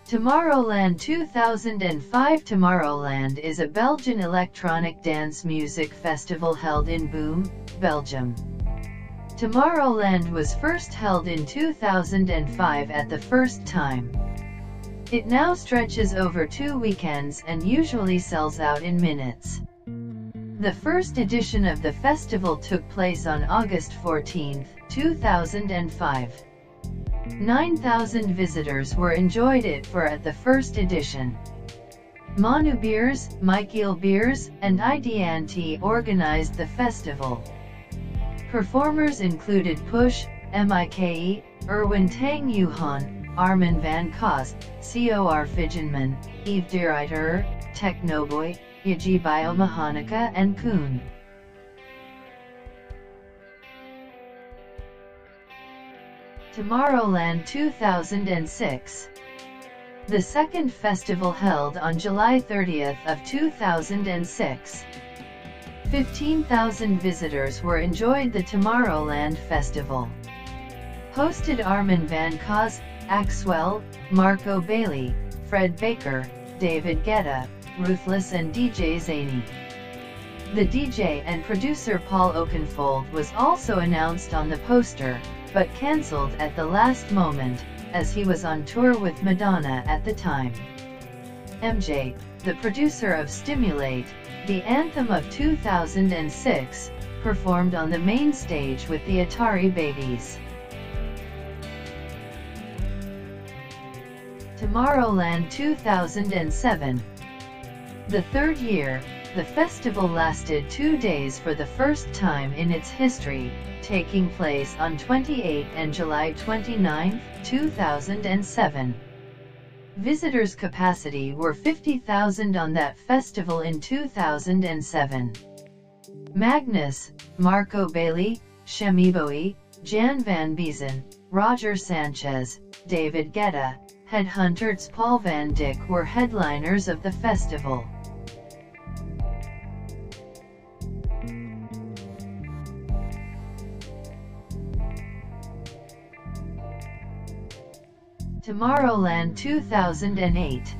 Tomorrowland 2005. Tomorrowland is a Belgian electronic dance music festival held in Boom, Belgium. Tomorrowland was first held in 2005 at the first time. It now stretches over 2 weekends and usually sells out in minutes. The first edition of the festival took place on August 14, 2005. 9,000 visitors were enjoyed it for at the first edition. Manu Beers, Michiel Beers, and IDNT organized the festival. Performers included Push, Mike, Erwin Tang Yuhan, Armin van Koz, Cor Fidgenman, Yves de Ruyter, Technoboy, Yaji Biomechanica and Koen. Tomorrowland 2006. The second festival held on July 30 of 2006. 15,000 visitors were enjoyed the Tomorrowland Festival. Hosted Armin van Koz, Axwell, Marco Bailey, Fred Baker, David Guetta, Ruthless and DJ Zany. The DJ and producer Paul Oakenfold was also announced on the poster, but cancelled at the last moment, as he was on tour with Madonna at the time. MJ, the producer of Stimulate, the anthem of 2006, performed on the main stage with the Atari Babies. Tomorrowland 2007. The third year, the festival lasted 2 days for the first time in its history, taking place on 28 and July 29, 2007. Visitors' capacity were 50,000 on that festival in 2007. Magnus, Marco Bailey, Shemi Bowie, Jan van Biezen, Roger Sanchez, David Guetta, Headhunters Paul van Dyk were headliners of the festival. Tomorrowland 2008.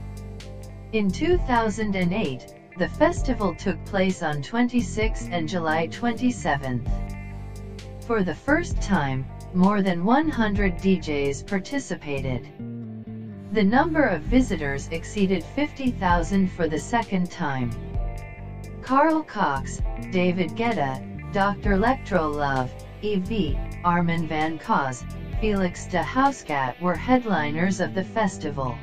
In 2008, the festival took place on 26 and July 27. For the first time, more than 100 DJs participated. The number of visitors exceeded 50,000 for the second time. Carl Cox, David Guetta, Dr. Electrolove, EV, Armin van Koz, Felix de Houscat were headliners of the festival.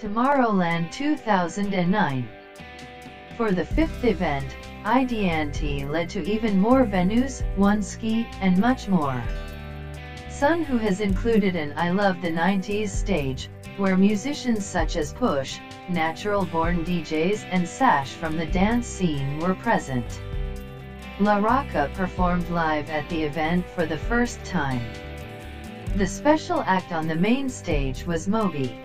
Tomorrowland 2009. For the fifth event, IDNT led to even more venues, one ski, and much more. Sun, who has included an I Love the 90s stage, where musicians such as Push, Natural Born DJs and Sash from the dance scene were present. La Rocca performed live at the event for the first time. The special act on the main stage was Moby.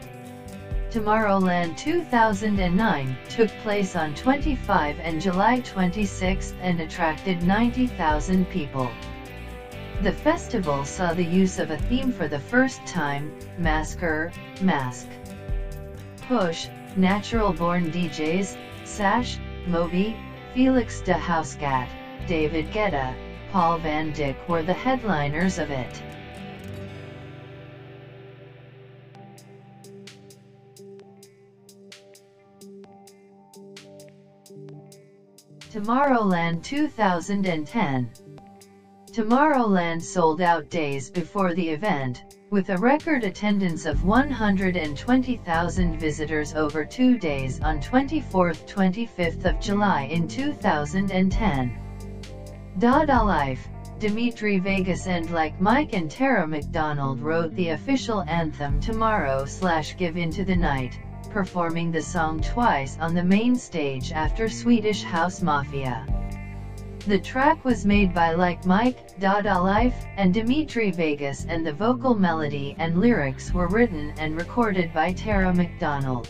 Tomorrowland 2009 took place on 25 and July 26 and attracted 90,000 people. The festival saw the use of a theme for the first time, Masker, Mask. Push, Natural Born DJs, Sash, Moby, Felix de Houscat, David Guetta, Paul van Dyk were the headliners of it. Tomorrowland 2010. Tomorrowland sold out days before the event, with a record attendance of 120,000 visitors over 2 days on 24th-25th of July in 2010. Dada Life, Dimitri Vegas and Like Mike and Tara McDonald wrote the official anthem Tomorrow/Give Into the Night, performing the song twice on the main stage after Swedish House Mafia. The track was made by Like Mike, Dada Life, and Dimitri Vegas, and the vocal melody and lyrics were written and recorded by Tara McDonald.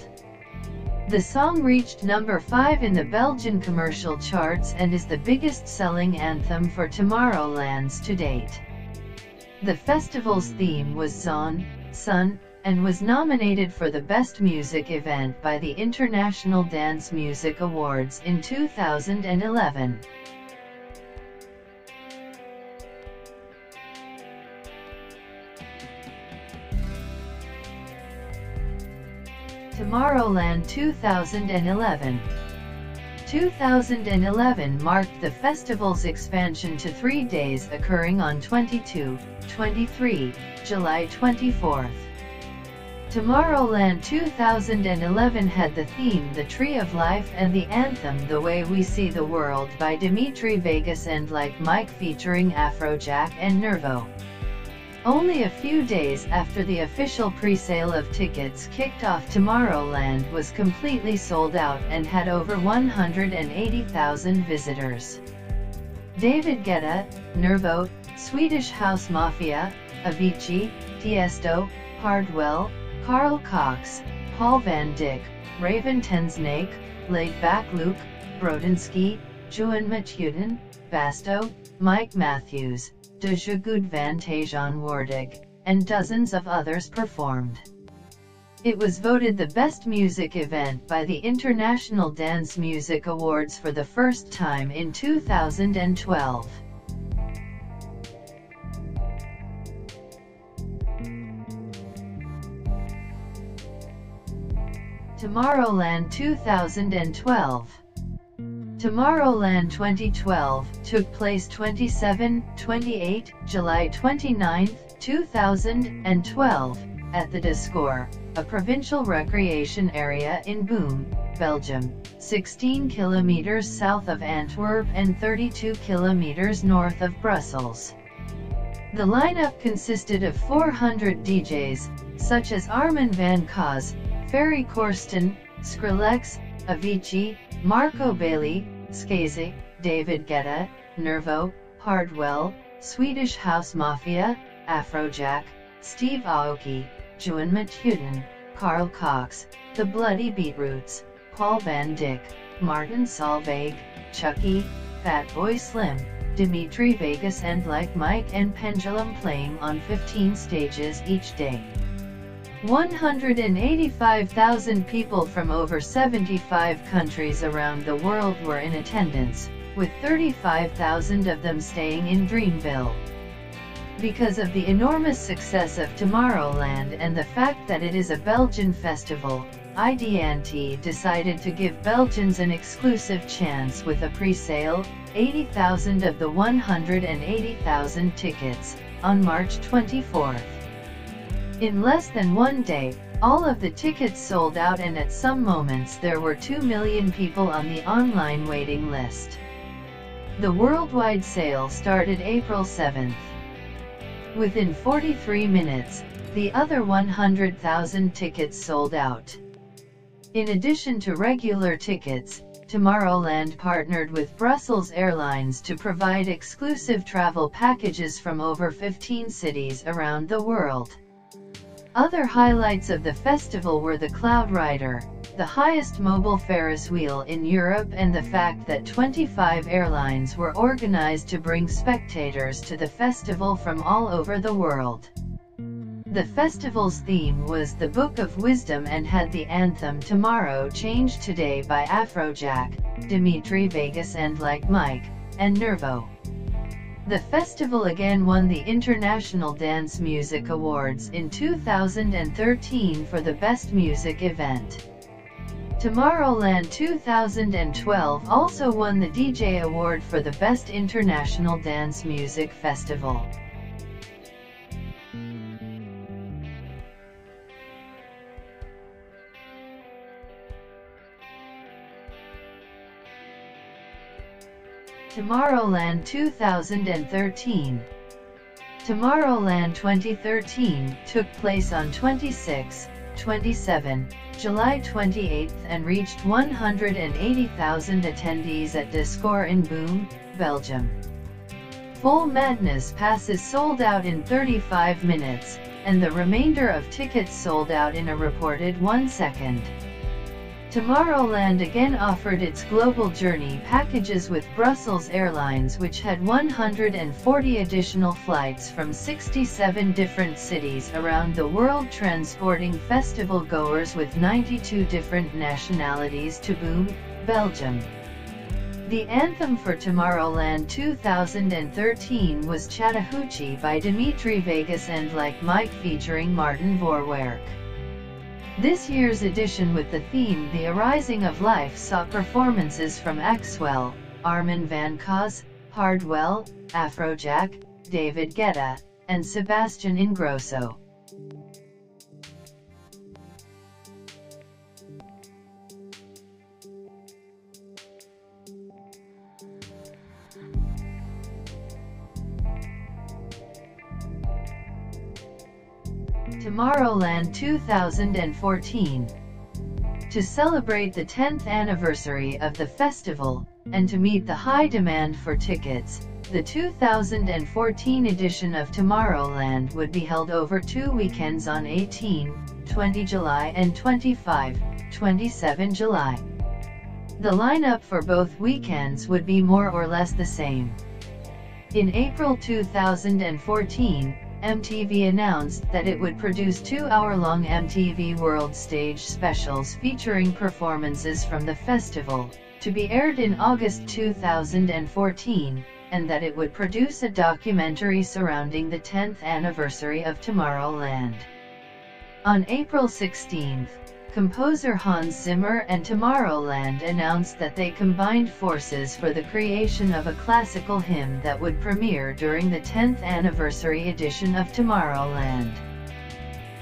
The song reached number 5 in the Belgian commercial charts and is the biggest-selling anthem for Tomorrowland's to date. The festival's theme was Zon, Sun, and was nominated for the Best Music Event by the International Dance Music Awards in 2011. Tomorrowland 2011. 2011 marked the festival's expansion to 3 days, occurring on 22, 23, July 24th. Tomorrowland 2011 had the theme The Tree of Life and the anthem The Way We See the World by Dimitri Vegas and Like Mike featuring Afrojack and Nervo. Only a few days after the official pre-sale of tickets kicked off, Tomorrowland was completely sold out and had over 180,000 visitors. David Guetta, Nervo, Swedish House Mafia, Avicii, Tiesto, Hardwell, Carl Cox, Paul van Dyk, Raven Tensnake, Laid Back Luke, Brodinski, Johan Matuten, Basto, Mike Matthews, De Good van Tegenwoordig, and dozens of others performed. It was voted the best music event by the International Dance Music Awards for the first time in 2012. Tomorrowland 2012. Tomorrowland 2012 took place 27-28 July 29, 2012, at the Discours, a provincial recreation area in Boom, Belgium, 16 kilometers south of Antwerp and 32 kilometers north of Brussels. The lineup consisted of 400 DJs, such as Armin van Kaas, Ferry Corsten, Skrillex, Avicii, Marco Bailey, Skaze, David Guetta, Nervo, Hardwell, Swedish House Mafia, Afrojack, Steve Aoki, Johan Matuten, Carl Cox, The Bloody Beetroots, Paul van Dyk, Martin Solveig, Chucky, Fatboy Slim, Dimitri Vegas and Like Mike and Pendulum playing on 15 stages each day. 185,000 people from over 75 countries around the world were in attendance, with 35,000 of them staying in Dreamville. Because of the enormous success of Tomorrowland and the fact that it is a Belgian festival, IDNT decided to give Belgians an exclusive chance with a pre-sale, 80,000 of the 180,000 tickets, on March 24th. In less than 1 day, all of the tickets sold out, and at some moments there were 2 million people on the online waiting list. The worldwide sale started April 7th. Within 43 minutes, the other 100,000 tickets sold out. In addition to regular tickets, Tomorrowland partnered with Brussels Airlines to provide exclusive travel packages from over 15 cities around the world. Other highlights of the festival were the Cloud Rider, the highest mobile Ferris wheel in Europe, and the fact that 25 airlines were organized to bring spectators to the festival from all over the world. The festival's theme was the Book of Wisdom and had the anthem Tomorrow Change Today by Afrojack, Dimitri Vegas and Like Mike, and Nervo. The festival again won the International Dance Music Awards in 2013 for the Best Music Event. Tomorrowland 2012 also won the DJ Award for the Best International Dance Music Festival. Tomorrowland 2013. Tomorrowland 2013 took place on 26, 27, July 28 and reached 180,000 attendees at De Score in Boom, Belgium. Full Madness passes sold out in 35 minutes, and the remainder of tickets sold out in a reported 1 second. Tomorrowland again offered its global journey packages with Brussels Airlines, which had 140 additional flights from 67 different cities around the world, transporting festival goers with 92 different nationalities to Boom, Belgium. The anthem for Tomorrowland 2013 was Chattahoochee by Dimitri Vegas and Like Mike featuring Martin Voorwerk. This year's edition with the theme The Arising of Life saw performances from Axwell, Armin van Cause, Hardwell, Afrojack, David Guetta, and Sebastian Ingrosso. Tomorrowland 2014. To celebrate the 10th anniversary of the festival, and to meet the high demand for tickets, the 2014 edition of Tomorrowland would be held over 2 weekends on 18-20 July and 25-27 July. The lineup for both weekends would be more or less the same. In April 2014, MTV announced that it would produce 2-hour-long MTV World Stage specials featuring performances from the festival, to be aired in August 2014, and that it would produce a documentary surrounding the 10th anniversary of Tomorrowland. On April 16, composer Hans Zimmer and Tomorrowland announced that they combined forces for the creation of a classical hymn that would premiere during the 10th anniversary edition of Tomorrowland.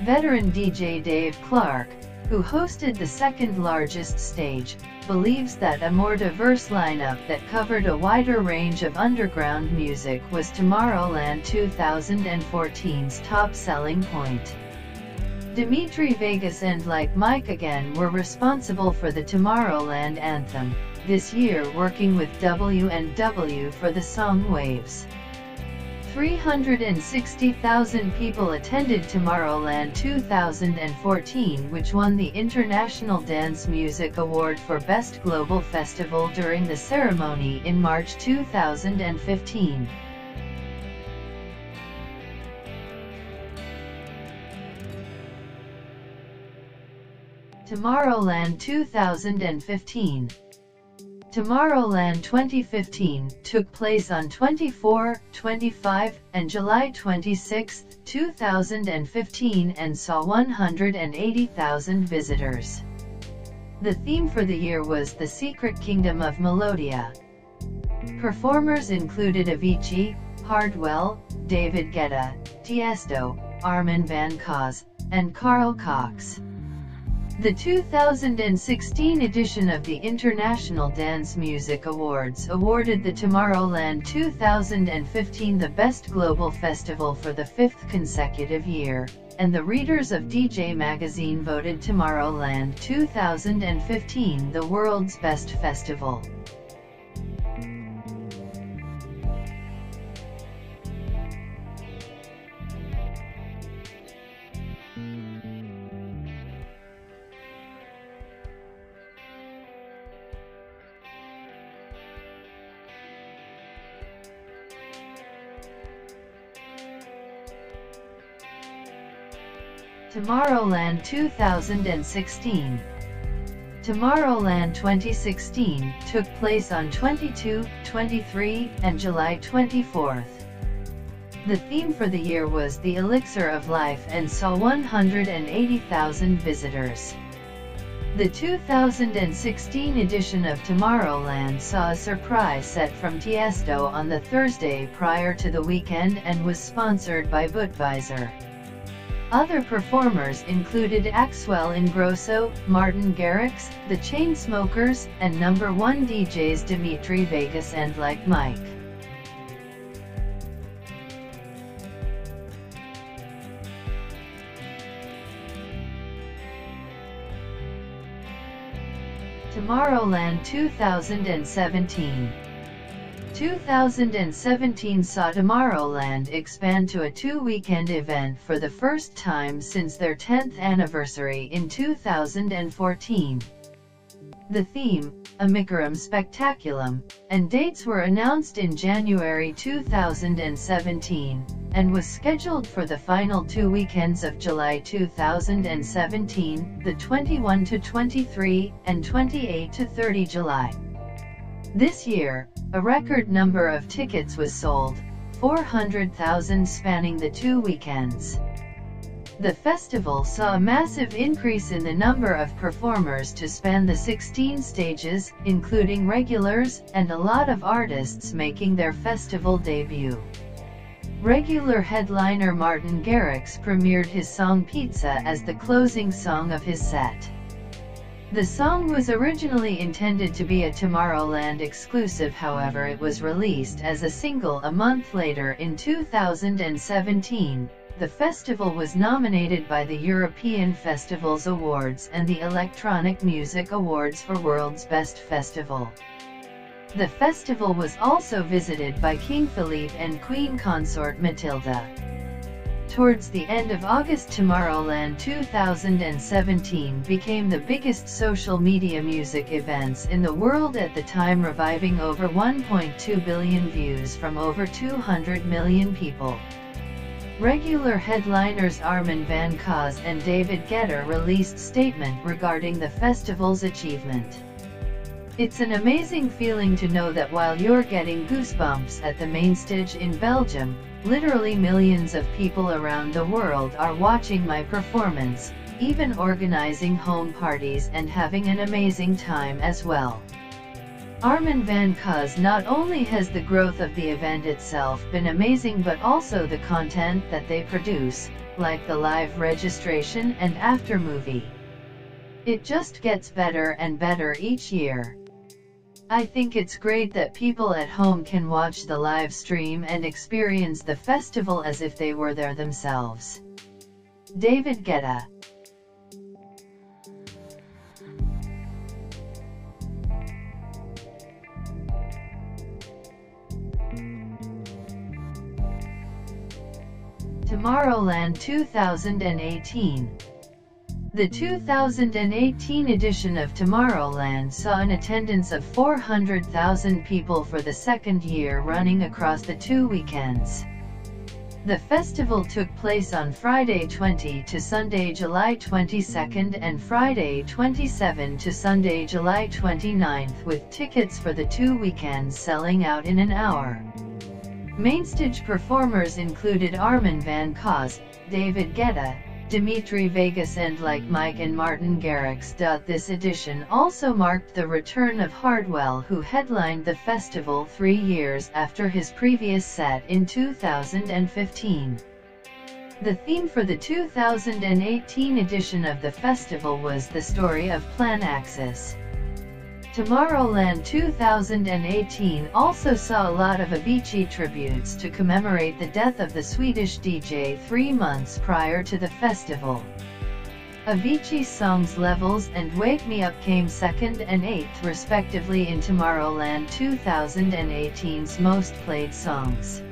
Veteran DJ Dave Clark, who hosted the second-largest stage, believes that a more diverse lineup that covered a wider range of underground music was Tomorrowland 2014's top selling point. Dimitri Vegas and Like Mike again were responsible for the Tomorrowland anthem, this year working with W&W for the song Waves. 360,000 people attended Tomorrowland 2014, which won the International Dance Music Award for Best Global Festival during the ceremony in March 2015. Tomorrowland 2015. Tomorrowland 2015 took place on 24, 25, and July 26, 2015 and saw 180,000 visitors. The theme for the year was The Secret Kingdom of Melodia. Performers included Avicii, Hardwell, David Guetta, Tiesto, Armin van Cause, and Carl Cox. The 2016 edition of the International Dance Music Awards awarded the Tomorrowland 2015 the Best Global Festival for the 5th consecutive year, and the readers of DJ Magazine voted Tomorrowland 2015 the world's best festival. Tomorrowland 2016. Tomorrowland 2016 took place on 22, 23, and July 24. The theme for the year was The Elixir of Life and saw 180,000 visitors. The 2016 edition of Tomorrowland saw a surprise set from Tiesto on the Thursday prior to the weekend and was sponsored by Budweiser. Other performers included Axwell Ingrosso, Martin Garrix, The Chainsmokers, and number 1 DJs Dimitri Vegas and Like Mike. Tomorrowland 2017. 2017 saw Tomorrowland expand to a two-weekend event for the first time since their 10th anniversary in 2014. The theme, Amicarum Spectaculum, and dates were announced in January 2017, and was scheduled for the final two weekends of July 2017, the 21 to 23 and 28 to 30 July. This year, a record number of tickets was sold, 400,000 spanning the two weekends. The festival saw a massive increase in the number of performers to span the 16 stages, including regulars, and a lot of artists making their festival debut. Regular headliner Martin Garrix premiered his song Pizza as the closing song of his set. The song was originally intended to be a Tomorrowland exclusive, however it was released as a single a month later in 2017. The festival was nominated by the European Festivals Awards and the Electronic Music Awards for World's Best Festival. The festival was also visited by King Philippe and Queen Consort Matilda. Towards the end of August, Tomorrowland 2017 became the biggest social media music events in the world at the time, reviving over 1.2 billion views from over 200 million people. Regular headliners Armin van Buuren and David Guetta released statement regarding the festival's achievement. "It's an amazing feeling to know that while you're getting goosebumps at the main stage in Belgium, literally millions of people around the world are watching my performance, even organizing home parties and having an amazing time as well." Armin van Buuren not only has the growth of the event itself been amazing, but also the content that they produce, like the live registration and after movie. It just gets better and better each year. "I think it's great that people at home can watch the live stream and experience the festival as if they were there themselves." David Guetta. Tomorrowland 2018. The 2018 edition of Tomorrowland saw an attendance of 400,000 people for the second year running across the two weekends. The festival took place on Friday 20 to Sunday July 22 and Friday 27 to Sunday July 29, with tickets for the two weekends selling out in an hour. Mainstage performers included Armin van Buuren, David Guetta, Dimitri Vegas and Like Mike and Martin Garrix. This edition also marked the return of Hardwell, who headlined the festival 3 years after his previous set in 2015. The theme for the 2018 edition of the festival was the story of Plan Axis. Tomorrowland 2018 also saw a lot of Avicii tributes to commemorate the death of the Swedish DJ 3 months prior to the festival. Avicii's songs Levels and Wake Me Up came 2nd and 8th respectively in Tomorrowland 2018's most played songs.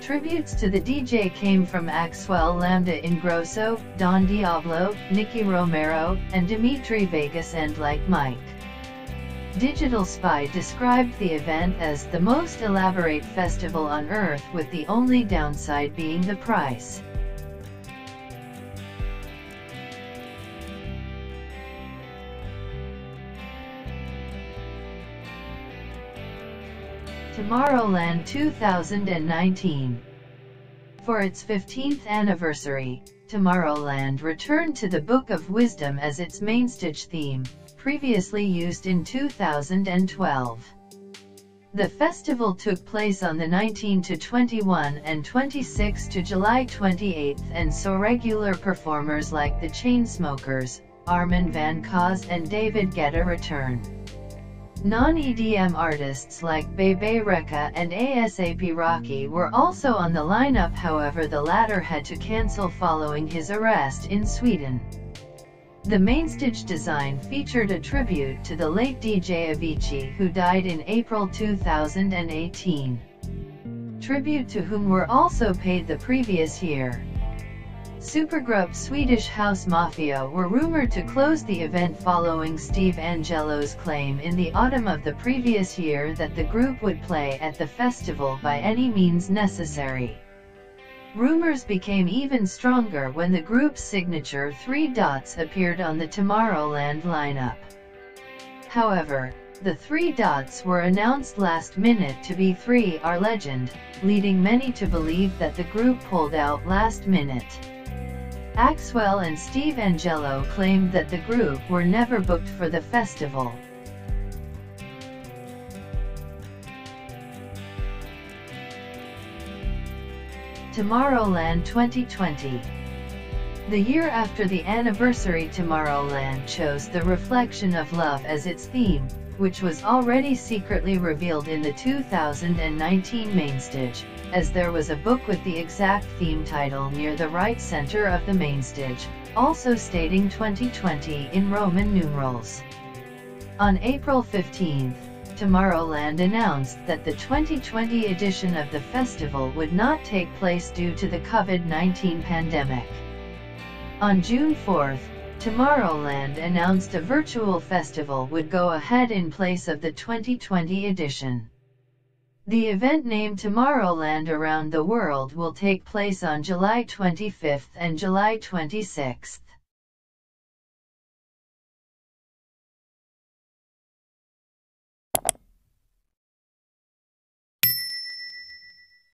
Tributes to the DJ came from Axwell Lambda Ingrosso, Don Diablo, Nicky Romero, and Dimitri Vegas and Like Mike. Digital Spy described the event as the most elaborate festival on Earth, with the only downside being the price. Tomorrowland 2019. For its 15th anniversary, Tomorrowland returned to the Book of Wisdom as its mainstage theme, previously used in 2012. The festival took place on the 19 to 21 and 26 to July 28 and saw regular performers like the Chainsmokers, Armin van Buuren and David Guetta return. Non-EDM artists like Bebe Rexha and ASAP Rocky were also on the lineup, however the latter had to cancel following his arrest in Sweden. The mainstage design featured a tribute to the late DJ Avicii, who died in April 2018. Tribute to whom were also paid the previous year. Supergroup Swedish House Mafia were rumored to close the event following Steve Angello's claim in the autumn of the previous year that the group would play at the festival by any means necessary. Rumors became even stronger when the group's signature 3 dots appeared on the Tomorrowland lineup. However, the 3 dots were announced last minute to be 3 are Legend, leading many to believe that the group pulled out last minute. Axwell and Steve Angello claimed that the group were never booked for the festival. Tomorrowland 2020. The year after the anniversary, Tomorrowland chose The Reflection of Love as its theme, which was already secretly revealed in the 2019 mainstage, as there was a book with the exact theme title near the right center of the mainstage, also stating 2020 in Roman numerals. On April 15, Tomorrowland announced that the 2020 edition of the festival would not take place due to the COVID-19 pandemic. On June 4, Tomorrowland announced a virtual festival would go ahead in place of the 2020 edition. The event, named Tomorrowland Around the World, will take place on July 25 and July 26.